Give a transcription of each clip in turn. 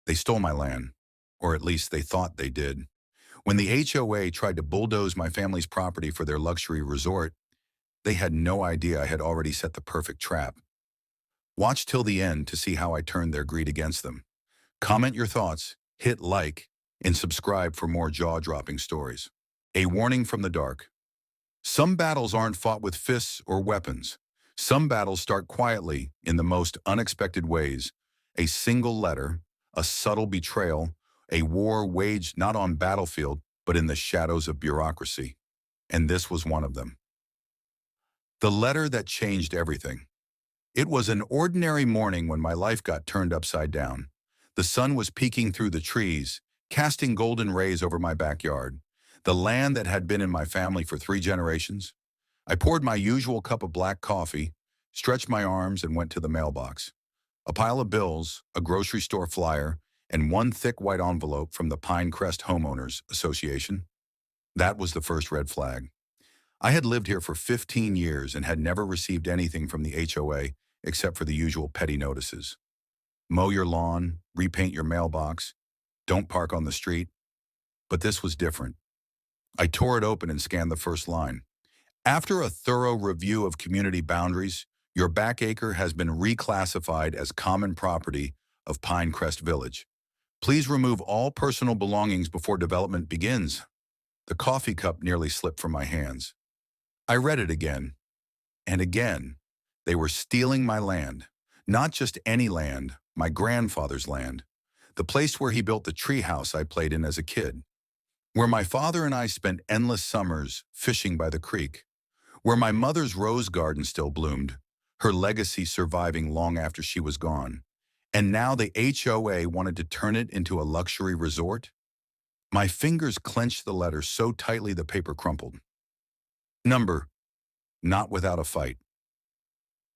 They stole my land, or at least they thought they did. When the HOA tried to bulldoze my family's property for their luxury resort, they had no idea I had already set the perfect trap. Watch till the end to see how I turned their greed against them. Comment your thoughts, hit like, and subscribe for more jaw-dropping stories. A warning from the dark. Some battles aren't fought with fists or weapons. Some battles start quietly in the most unexpected ways. A single letter, a subtle betrayal, a war waged not on battlefield, but in the shadows of bureaucracy. And this was one of them. The letter that changed everything. It was an ordinary morning when my life got turned upside down. The sun was peeking through the trees, casting golden rays over my backyard, the land that had been in my family for 3 generations. I poured my usual cup of black coffee, stretched my arms, and went to the mailbox. A pile of bills, a grocery store flyer, and one thick white envelope from the Pinecrest Homeowners Association. That was the first red flag. I had lived here for 15 years and had never received anything from the HOA except for the usual petty notices. Mow your lawn, repaint your mailbox, don't park on the street. But this was different. I tore it open and scanned the first line. After a thorough review of community boundaries, your back acre has been reclassified as common property of Pinecrest Village. Please remove all personal belongings before development begins. The coffee cup nearly slipped from my hands. I read it again, and again. They were stealing my land. Not just any land, my grandfather's land. The place where he built the treehouse I played in as a kid. Where my father and I spent endless summers fishing by the creek. Where my mother's rose garden still bloomed, her legacy surviving long after she was gone. And now the HOA wanted to turn it into a luxury resort? My fingers clenched the letter so tightly the paper crumpled. Number, not without a fight.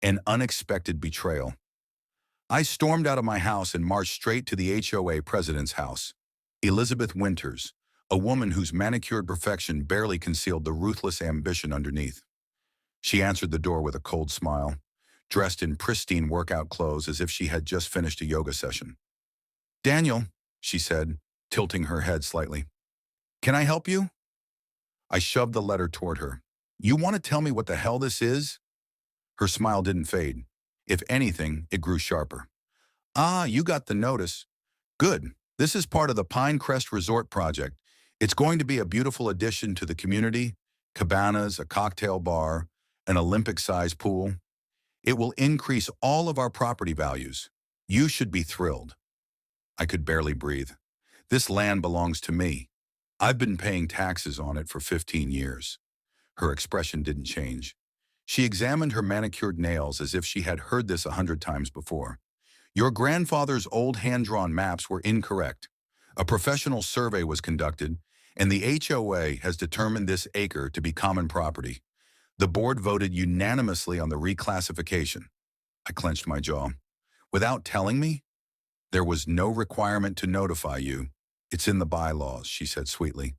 An unexpected betrayal. I stormed out of my house and marched straight to the HOA president's house. Elizabeth Winters, a woman whose manicured perfection barely concealed the ruthless ambition underneath. She answered the door with a cold smile, dressed in pristine workout clothes as if she had just finished a yoga session. "Daniel," she said, tilting her head slightly. "Can I help you?" I shoved the letter toward her. "You want to tell me what the hell this is?" Her smile didn't fade. If anything, it grew sharper. "Ah, you got the notice. Good. This is part of the Pinecrest Resort project. It's going to be a beautiful addition to the community, cabanas, a cocktail bar, an Olympic-sized pool. It will increase all of our property values. You should be thrilled." I could barely breathe. This land belongs to me. I've been paying taxes on it for 15 years. Her expression didn't change. She examined her manicured nails as if she had heard this 100 times before. "Your grandfather's old hand-drawn maps were incorrect. A professional survey was conducted, and the HOA has determined this acre to be common property. The board voted unanimously on the reclassification." I clenched my jaw. "Without telling me?" "There was no requirement to notify you. It's in the bylaws," she said sweetly.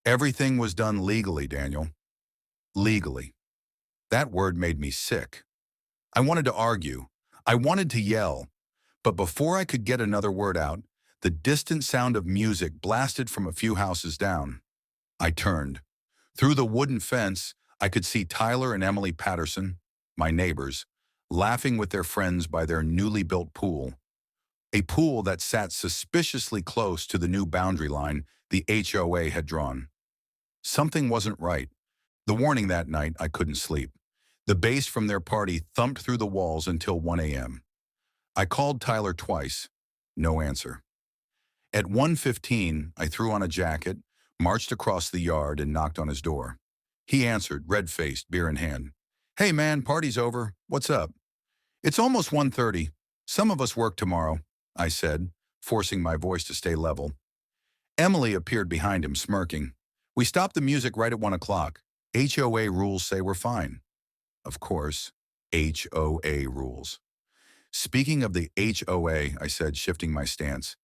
"Everything was done legally, Daniel." Legally. That word made me sick. I wanted to argue. I wanted to yell. But before I could get another word out, the distant sound of music blasted from a few houses down. I turned. Through the wooden fence, I could see Tyler and Emily Patterson, my neighbors, laughing with their friends by their newly built pool. A pool that sat suspiciously close to the new boundary line the HOA had drawn. Something wasn't right. The warning that night, I couldn't sleep. The bass from their party thumped through the walls until 1 a.m. I called Tyler twice. No answer. At 1:15, I threw on a jacket, marched across the yard, and knocked on his door. He answered, red-faced, beer in hand. "Hey man, party's over. What's up?" "It's almost 1:30. Some of us work tomorrow," I said, forcing my voice to stay level. Emily appeared behind him, smirking. "We stopped the music right at 1 o'clock. HOA rules say we're fine." Of course, HOA rules. "Speaking of the HOA," I said, shifting my stance,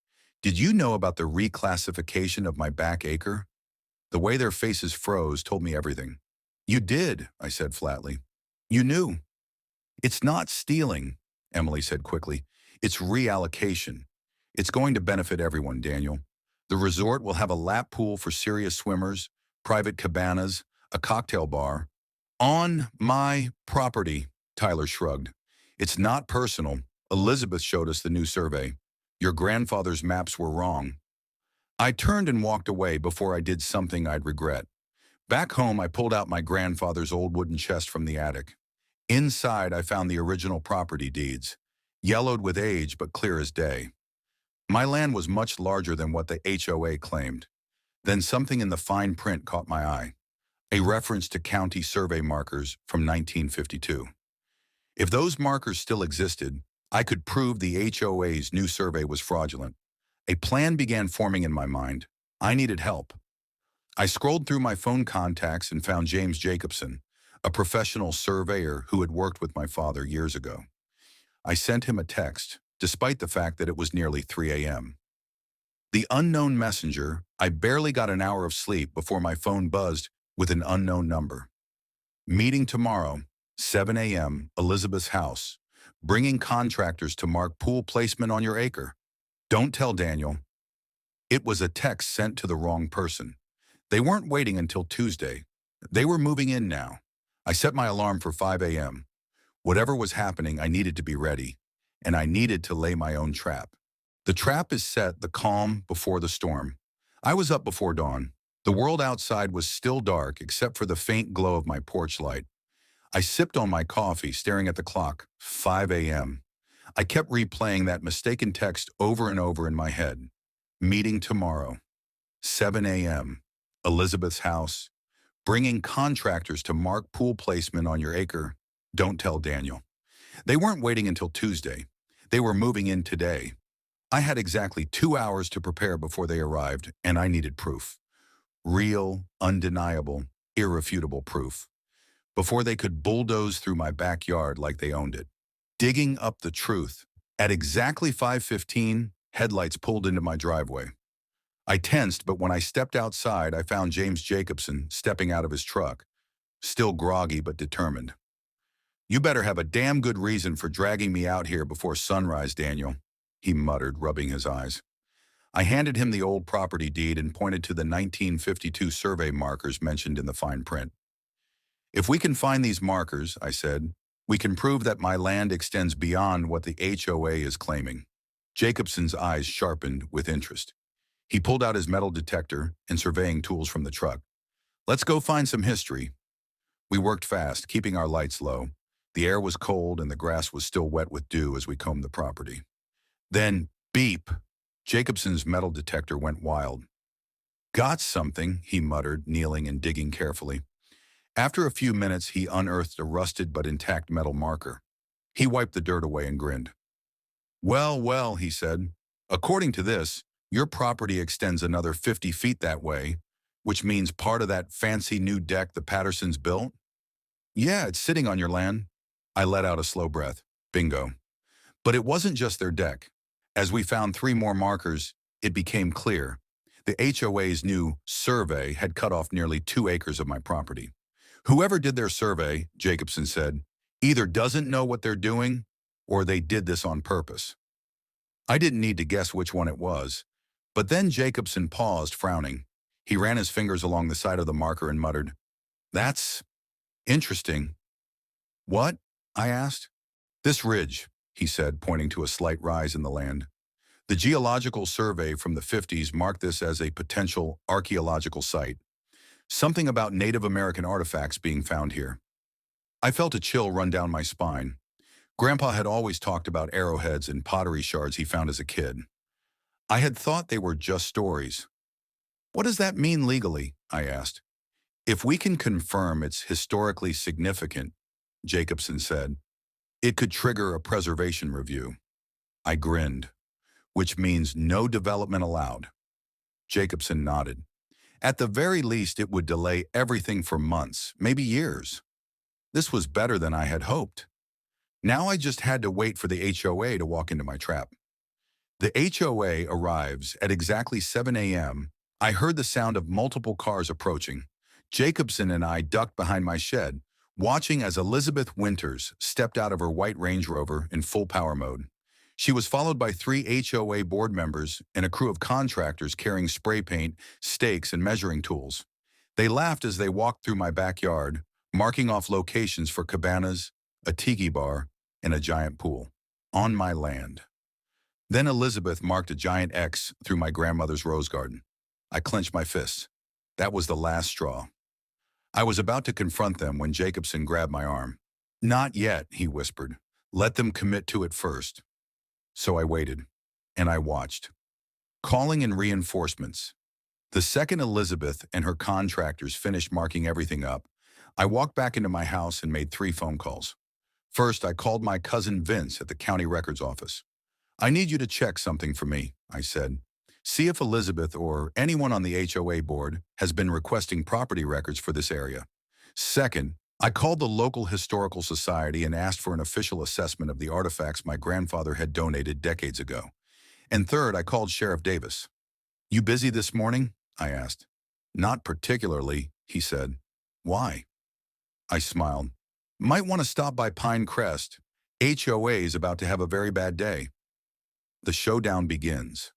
"did you know about the reclassification of my back acre?" The way their faces froze told me everything. "You did," I said flatly. "You knew." "It's not stealing," Emily said quickly. "It's reallocation. It's going to benefit everyone, Daniel. The resort will have a lap pool for serious swimmers, private cabanas, a cocktail bar. On my property, Tyler shrugged. It's not personal. Elizabeth showed us the new survey. Your grandfather's maps were wrong. I turned and walked away before I did something I'd regret. Back home, I pulled out my grandfather's old wooden chest from the attic. Inside, I found the original property deeds, yellowed with age but clear as day. My land was much larger than what the HOA claimed. Then something in the fine print caught my eye, a reference to county survey markers from 1952. If those markers still existed, I could prove the HOA's new survey was fraudulent. A plan began forming in my mind. I needed help. I scrolled through my phone contacts and found James Jacobson, a professional surveyor who had worked with my father years ago. I sent him a text, despite the fact that it was nearly 3 a.m. The unknown messenger, I barely got an hour of sleep before my phone buzzed with an unknown number. Meeting tomorrow, 7 a.m., Elizabeth's house. Bringing contractors to mark pool placement on your acre. Don't tell Daniel. It was a text sent to the wrong person. They weren't waiting until Tuesday. They were moving in now. I set my alarm for 5 a.m. Whatever was happening, I needed to be ready, and I needed to lay my own trap. The trap is set the calm before the storm. I was up before dawn. The world outside was still dark except for the faint glow of my porch light. I sipped on my coffee, staring at the clock, 5 a.m. I kept replaying that mistaken text over and over in my head. Meeting tomorrow, 7 a.m., Elizabeth's house. Bringing contractors to mark pool placement on your acre. Don't tell Daniel. They weren't waiting until Tuesday. They were moving in today. I had exactly 2 hours to prepare before they arrived, and I needed proof. Real, undeniable, irrefutable proof. Before they could bulldoze through my backyard like they owned it. Digging up the truth. At exactly 5:15, headlights pulled into my driveway. I tensed, but when I stepped outside, I found James Jacobson stepping out of his truck, still groggy but determined. You better have a damn good reason for dragging me out here before sunrise, Daniel, he muttered, rubbing his eyes. I handed him the old property deed and pointed to the 1952 survey markers mentioned in the fine print. If we can find these markers, I said, we can prove that my land extends beyond what the HOA is claiming. Jacobson's eyes sharpened with interest. He pulled out his metal detector and surveying tools from the truck. Let's go find some history. We worked fast, keeping our lights low. The air was cold and the grass was still wet with dew as we combed the property. Then, beep! Jacobson's metal detector went wild. Got something, he muttered, kneeling and digging carefully. After a few minutes, he unearthed a rusted but intact metal marker. He wiped the dirt away and grinned. Well, well, he said, according to this, your property extends another 50 feet that way, which means part of that fancy new deck the Pattersons built? Yeah, it's sitting on your land. I let out a slow breath. Bingo. But it wasn't just their deck. As we found 3 more markers, it became clear. The HOA's new survey had cut off nearly 2 acres of my property. Whoever did their survey, Jacobson said, either doesn't know what they're doing or they did this on purpose. I didn't need to guess which one it was, but then Jacobson paused, frowning. He ran his fingers along the side of the marker and muttered, That's interesting. What? I asked. This ridge, he said, pointing to a slight rise in the land. The geological survey from the 50s marked this as a potential archaeological site. Something about Native American artifacts being found here. I felt a chill run down my spine. Grandpa had always talked about arrowheads and pottery shards he found as a kid. I had thought they were just stories. What does that mean legally? I asked. If we can confirm it's historically significant, Jacobson said, it could trigger a preservation review. I grinned, which means no development allowed. Jacobson nodded. At the very least, it would delay everything for months, maybe years. This was better than I had hoped. Now I just had to wait for the HOA to walk into my trap. The HOA arrives at exactly 7 a.m. I heard the sound of multiple cars approaching. Jacobson and I ducked behind my shed, watching as Elizabeth Winters stepped out of her white Range Rover in full power mode. She was followed by 3 HOA board members and a crew of contractors carrying spray paint, stakes, and measuring tools. They laughed as they walked through my backyard, marking off locations for cabanas, a tiki bar, and a giant pool. On my land. Then Elizabeth marked a giant X through my grandmother's rose garden. I clenched my fists. That was the last straw. I was about to confront them when Jacobson grabbed my arm. "Not yet," he whispered. "Let them commit to it first." So I waited, and I watched. Calling in reinforcements. The second Elizabeth and her contractors finished marking everything up, I walked back into my house and made 3 phone calls. First, I called my cousin Vince at the county records office. "I need you to check something for me," I said. "See if Elizabeth or anyone on the HOA board has been requesting property records for this area." Second, I called the local historical society and asked for an official assessment of the artifacts my grandfather had donated decades ago. And third, I called Sheriff Davis. "You busy this morning?" I asked. "Not particularly," he said. "Why?" I smiled. "Might want to stop by Pine Crest. HOA is about to have a very bad day." The showdown begins.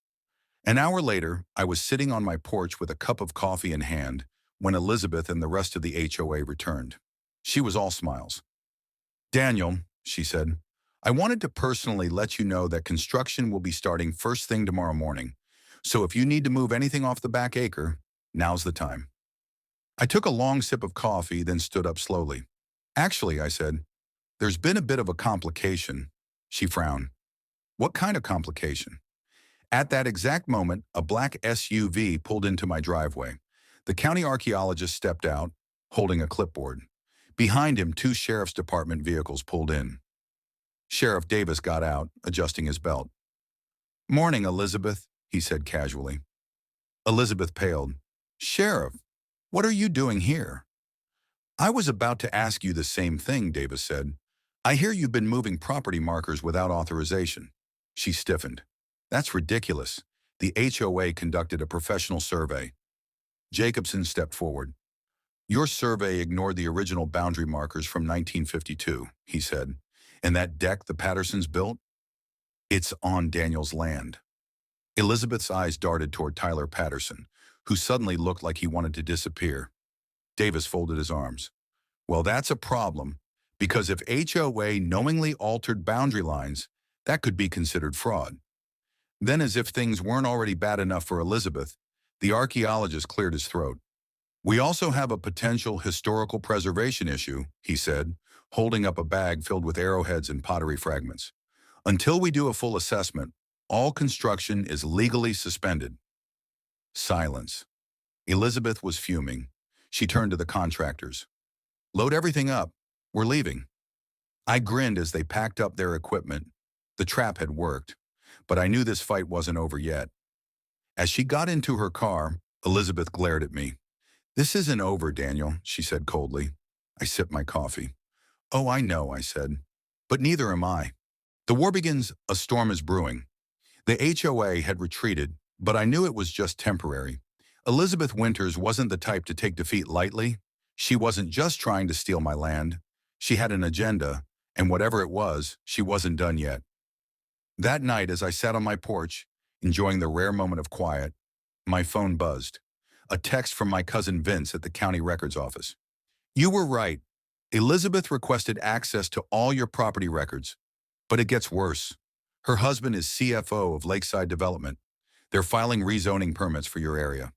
An hour later, I was sitting on my porch with a cup of coffee in hand when Elizabeth and the rest of the HOA returned. She was all smiles. "Daniel," she said, "I wanted to personally let you know that construction will be starting first thing tomorrow morning. So if you need to move anything off the back acre, now's the time." I took a long sip of coffee, then stood up slowly. "Actually," I said, "there's been a bit of a complication." She frowned. "What kind of complication?" At that exact moment, a black SUV pulled into my driveway. The county archaeologist stepped out, holding a clipboard. Behind him, 2 sheriff's department vehicles pulled in. Sheriff Davis got out, adjusting his belt. "Morning, Elizabeth," he said casually. Elizabeth paled. "Sheriff, what are you doing here?" "I was about to ask you the same thing," Davis said. "I hear you've been moving property markers without authorization." She stiffened. "That's ridiculous. The HOA conducted a professional survey." Jacobson stepped forward. "Your survey ignored the original boundary markers from 1952, he said. "And that deck the Pattersons built? It's on Daniel's land." Elizabeth's eyes darted toward Tyler Patterson, who suddenly looked like he wanted to disappear. Davis folded his arms. "Well, that's a problem, because if HOA knowingly altered boundary lines, that could be considered fraud." Then, as if things weren't already bad enough for Elizabeth, the archaeologist cleared his throat. "We also have a potential historical preservation issue," he said, holding up a bag filled with arrowheads and pottery fragments. "Until we do a full assessment, all construction is legally suspended." Silence. Elizabeth was fuming. She turned to the contractors. "Load everything up. We're leaving." I grinned as they packed up their equipment. The trap had worked, but I knew this fight wasn't over yet. As she got into her car, Elizabeth glared at me. "This isn't over, Daniel," she said coldly. I sipped my coffee. "Oh, I know," I said. "But neither am I. The war begins, a storm is brewing." The HOA had retreated, but I knew it was just temporary. Elizabeth Winters wasn't the type to take defeat lightly. She wasn't just trying to steal my land. She had an agenda, and whatever it was, she wasn't done yet. That night, as I sat on my porch, enjoying the rare moment of quiet, my phone buzzed. A text from my cousin Vince at the county records office. "You were right. Elizabeth requested access to all your property records. But it gets worse. Her husband is CFO of Lakeside Development. They're filing rezoning permits for your area."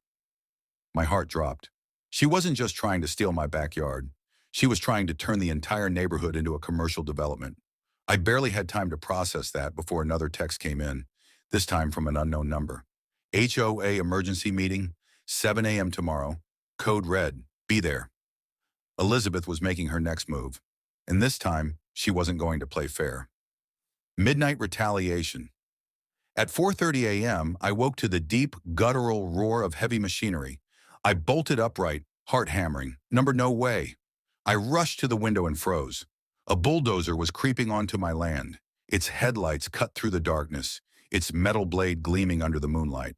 My heart dropped. She wasn't just trying to steal my backyard. She was trying to turn the entire neighborhood into a commercial development. I barely had time to process that before another text came in, this time from an unknown number. "HOA emergency meeting, 7 a.m. tomorrow. Code red. Be there." Elizabeth was making her next move, and this time, she wasn't going to play fair. Midnight retaliation. At 4:30 a.m., I woke to the deep, guttural roar of heavy machinery. I bolted upright, heart hammering. No way. I rushed to the window and froze. A bulldozer was creeping onto my land, its headlights cut through the darkness, its metal blade gleaming under the moonlight.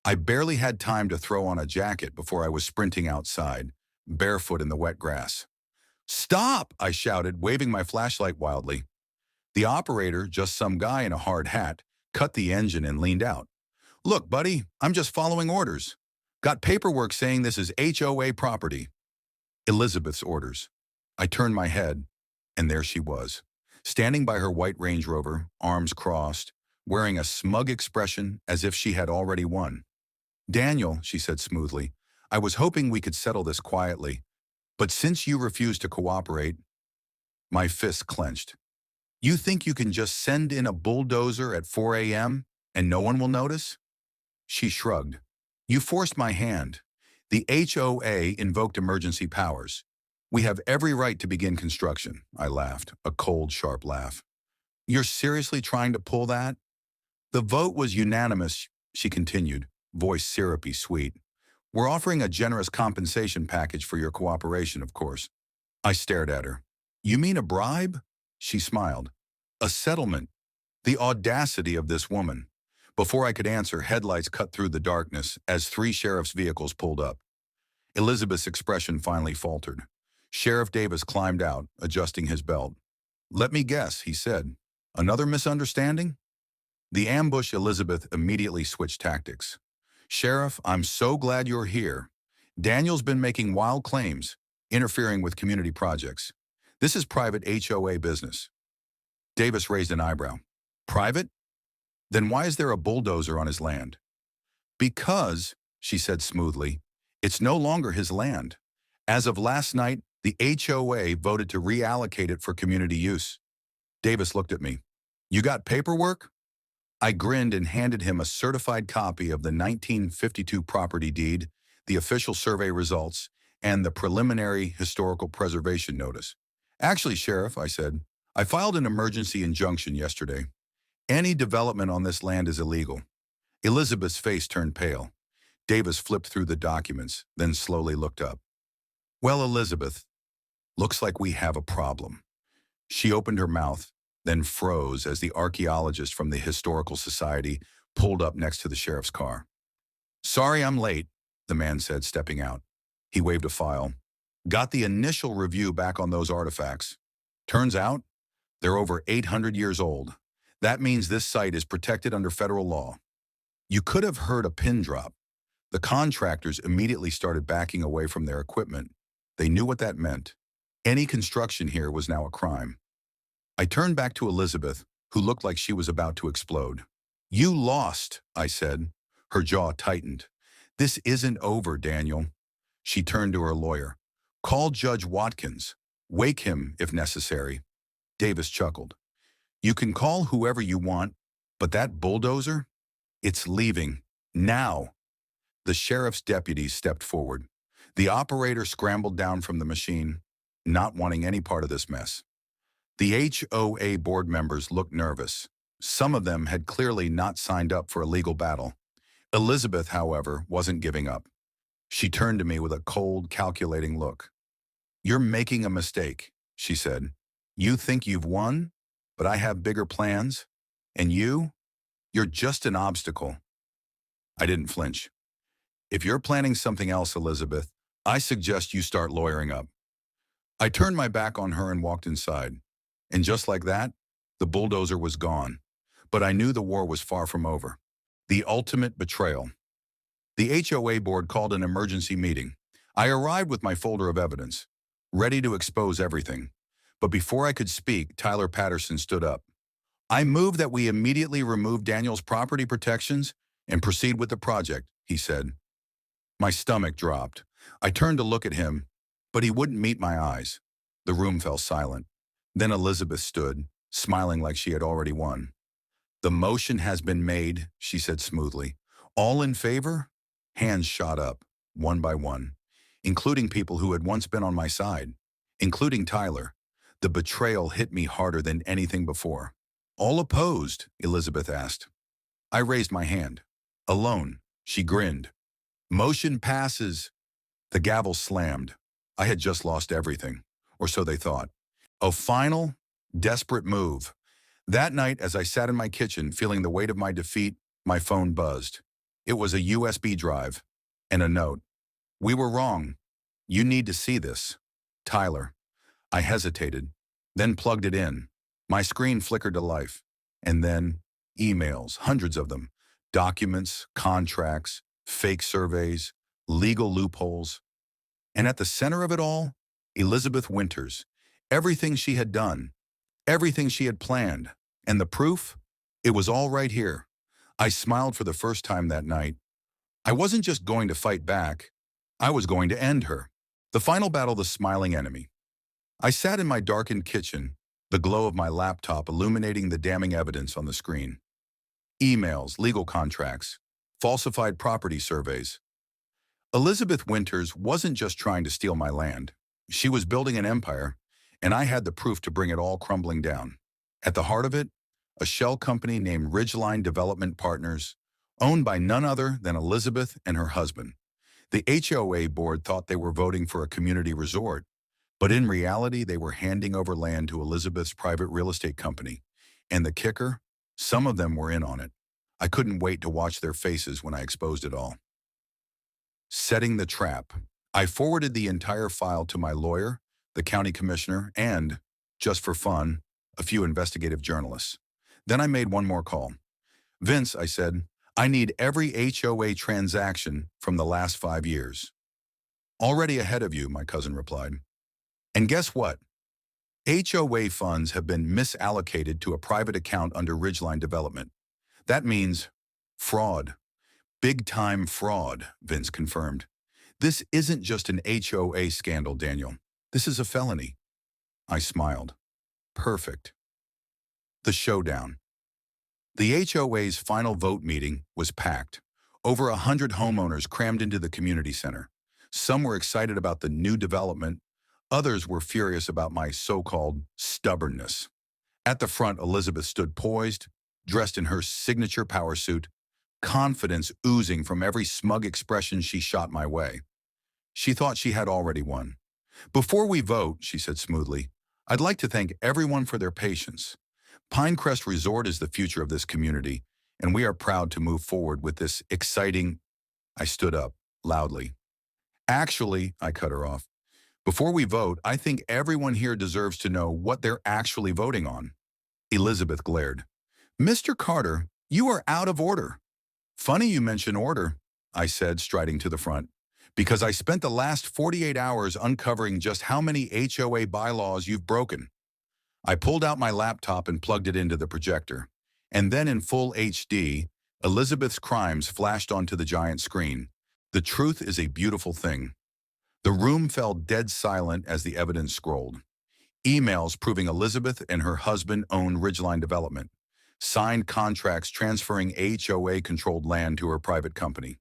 I barely had time to throw on a jacket before I was sprinting outside, barefoot in the wet grass. "Stop!" I shouted, waving my flashlight wildly. The operator, just some guy in a hard hat, cut the engine and leaned out. Look, buddy, I'm just following orders. Got paperwork saying this is HOA property. Elizabeth's orders. I turned my head, and there she was, standing by her white Range Rover, arms crossed, wearing a smug expression as if she had already won. Daniel, she said smoothly, I was hoping we could settle this quietly, but since you refuse to cooperate, my fists clenched. You think you can just send in a bulldozer at 4 a.m. and no one will notice? She shrugged. You forced my hand. The HOA invoked emergency powers. We have every right to begin construction, I laughed, a cold, sharp laugh. You're seriously trying to pull that? The vote was unanimous, she continued, voice syrupy sweet. We're offering a generous compensation package for your cooperation, of course. I stared at her. You mean a bribe? She smiled. A settlement. The audacity of this woman. Before I could answer, headlights cut through the darkness as 3 sheriff's vehicles pulled up. Elizabeth's expression finally faltered. Sheriff Davis climbed out, adjusting his belt. Let me guess, he said. Another misunderstanding? The ambush Elizabeth immediately switched tactics. Sheriff, I'm so glad you're here. Daniel's been making wild claims, interfering with community projects. This is private HOA business. Davis raised an eyebrow. Private? Then why is there a bulldozer on his land? Because, she said smoothly, it's no longer his land. As of last night, the HOA voted to reallocate it for community use. Davis looked at me. You got paperwork? I grinned and handed him a certified copy of the 1952 property deed, the official survey results, and the preliminary historical preservation notice. Actually, Sheriff, I said, I filed an emergency injunction yesterday. Any development on this land is illegal. Elizabeth's face turned pale. Davis flipped through the documents, then slowly looked up. Well, Elizabeth, looks like we have a problem. She opened her mouth, then froze as the archaeologist from the Historical Society pulled up next to the sheriff's car. Sorry I'm late, the man said, stepping out. He waved a file. Got the initial review back on those artifacts. Turns out, they're over 800 years old. That means this site is protected under federal law. You could have heard a pin drop. The contractors immediately started backing away from their equipment. They knew what that meant. Any construction here was now a crime. I turned back to Elizabeth, who looked like she was about to explode. You lost, I said. Her jaw tightened. This isn't over, Daniel. She turned to her lawyer. Call Judge Watkins. Wake him if necessary. Davis chuckled. You can call whoever you want, but that bulldozer? It's leaving. Now. The sheriff's deputies stepped forward. The operator scrambled down from the machine, not wanting any part of this mess. The HOA board members looked nervous. Some of them had clearly not signed up for a legal battle. Elizabeth, however, wasn't giving up. She turned to me with a cold, calculating look. You're making a mistake, she said. You think you've won, but I have bigger plans. And you're just an obstacle. I didn't flinch. If you're planning something else, Elizabeth, I suggest you start lawyering up. I turned my back on her and walked inside. And just like that, the bulldozer was gone. But I knew the war was far from over. The ultimate betrayal. The HOA board called an emergency meeting. I arrived with my folder of evidence, ready to expose everything. But before I could speak, Tyler Patterson stood up. I move that we immediately remove Daniel's property protections and proceed with the project, he said. My stomach dropped. I turned to look at him, but he wouldn't meet my eyes. The room fell silent. Then Elizabeth stood, smiling like she had already won. The motion has been made, she said smoothly. All in favor? Hands shot up, one by one, including people who had once been on my side, including Tyler. The betrayal hit me harder than anything before. All opposed? Elizabeth asked. I raised my hand. Alone, she grinned. Motion passes. The gavel slammed. I had just lost everything, or so they thought. A final, desperate move. That night, as I sat in my kitchen feeling the weight of my defeat, my phone buzzed. It was a USB drive and a note. We were wrong. You need to see this. Tyler. I hesitated, then plugged it in. My screen flickered to life. And then emails, hundreds of them, documents, contracts, fake surveys, legal loopholes. And at the center of it all, Elizabeth Winters. Everything she had done, everything she had planned. And the proof? It was all right here. I smiled for the first time that night. I wasn't just going to fight back. I was going to end her. The final battle, the smiling enemy. I sat in my darkened kitchen, the glow of my laptop illuminating the damning evidence on the screen. Emails, legal contracts, falsified property surveys. Elizabeth Winters wasn't just trying to steal my land. She was building an empire, and I had the proof to bring it all crumbling down. At the heart of it, a shell company named Ridgeline Development Partners, owned by none other than Elizabeth and her husband. The HOA board thought they were voting for a community resort, but in reality, they were handing over land to Elizabeth's private real estate company. And the kicker? Some of them were in on it. I couldn't wait to watch their faces when I exposed it all. Setting the trap. I forwarded the entire file to my lawyer, the county commissioner, and, just for fun, a few investigative journalists. Then I made one more call. Vince, I said, I need every HOA transaction from the last 5 years. Already ahead of you, my cousin replied. And guess what? HOA funds have been misallocated to a private account under Ridgeline Development. That means fraud. Big-time fraud, Vince confirmed. This isn't just an HOA scandal, Daniel. This is a felony. I smiled. Perfect. The showdown. The HOA's final vote meeting was packed. Over 100 homeowners crammed into the community center. Some were excited about the new development. Others were furious about my so-called stubbornness. At the front, Elizabeth stood poised, dressed in her signature power suit, confidence oozing from every smug expression she shot my way. She thought she had already won. Before we vote, she said smoothly, I'd like to thank everyone for their patience. Pinecrest Resort is the future of this community, and we are proud to move forward with this exciting... I stood up, loudly. Actually, I cut her off. Before we vote, I think everyone here deserves to know what they're actually voting on. Elizabeth glared. Mr. Carter, you are out of order. Funny you mention order, I said, striding to the front, because I spent the last 48 hours uncovering just how many HOA bylaws you've broken. I pulled out my laptop and plugged it into the projector. And then in full HD, Elizabeth's crimes flashed onto the giant screen. The truth is a beautiful thing. The room fell dead silent as the evidence scrolled. Emails proving Elizabeth and her husband owned Ridgeline Development. Signed contracts transferring HOA-controlled land to her private company.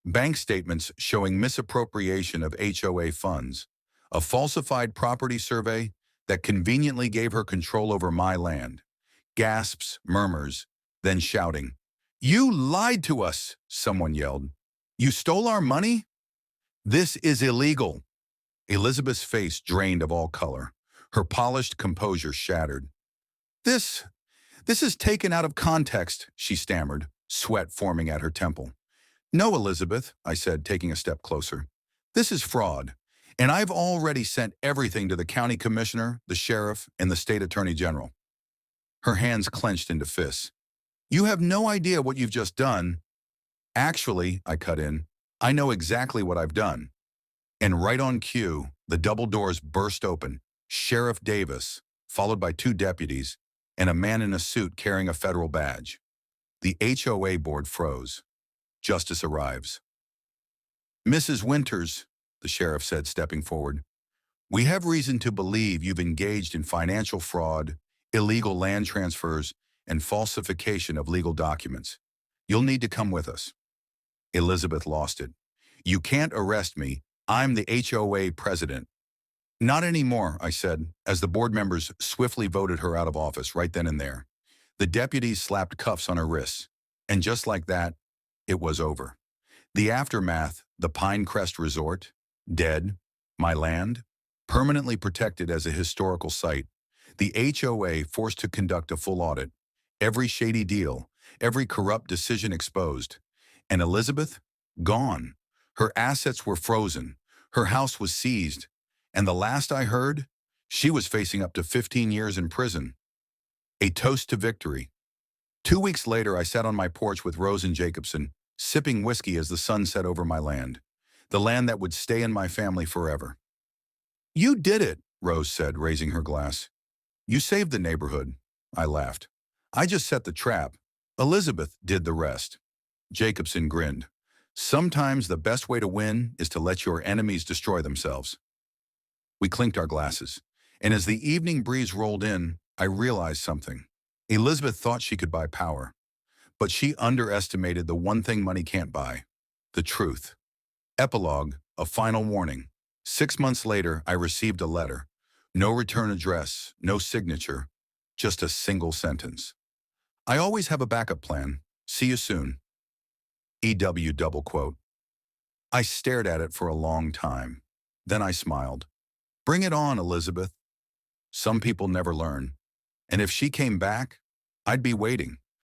Bank statements showing misappropriation of HOA funds. A falsified property survey that conveniently gave her control over my land. Gasps, murmurs, then shouting. You lied to us, someone yelled. You stole our money? This is illegal. Elizabeth's face drained of all color. Her polished composure shattered. This is taken out of context, she stammered, sweat forming at her temple. No, Elizabeth, I said, taking a step closer. This is fraud, and I've already sent everything to the county commissioner, the sheriff, and the state attorney general. Her hands clenched into fists. You have no idea what you've just done. Actually, I cut in, I know exactly what I've done. And right on cue, the double doors burst open. Sheriff Davis, followed by 2 deputies, and a man in a suit carrying a federal badge. The HOA board froze. Justice arrives. Mrs. Winters, the sheriff said, stepping forward, we have reason to believe you've engaged in financial fraud, illegal land transfers, and falsification of legal documents. You'll need to come with us. Elizabeth lost it. You can't arrest me. I'm the HOA president. Not anymore, I said, as the board members swiftly voted her out of office right then and there. The deputies slapped cuffs on her wrists. And just like that, it was over. The aftermath, the Pinecrest Resort, dead, my land, permanently protected as a historical site, the HOA forced to conduct a full audit, every shady deal, every corrupt decision exposed. And Elizabeth? Gone. Her assets were frozen. Her house was seized. And the last I heard, she was facing up to 15 years in prison. A toast to victory. 2 weeks later, I sat on my porch with Rose and Jacobson, sipping whiskey as the sun set over my land, the land that would stay in my family forever. "You did it," Rose said, raising her glass. "You saved the neighborhood." I laughed. "I just set the trap. Elizabeth did the rest." Jacobson grinned. "Sometimes the best way to win is to let your enemies destroy themselves." We clinked our glasses, and as the evening breeze rolled in, I realized something. Elizabeth thought she could buy power, but she underestimated the one thing money can't buy: the truth. Epilogue, a final warning. 6 months later, I received a letter. No return address, no signature, just a single sentence. "I always have a backup plan. See you soon." EW double quote. I stared at it for a long time. Then I smiled. "Bring it on, Elizabeth." Some people never learn. And if she came back, I'd be waiting.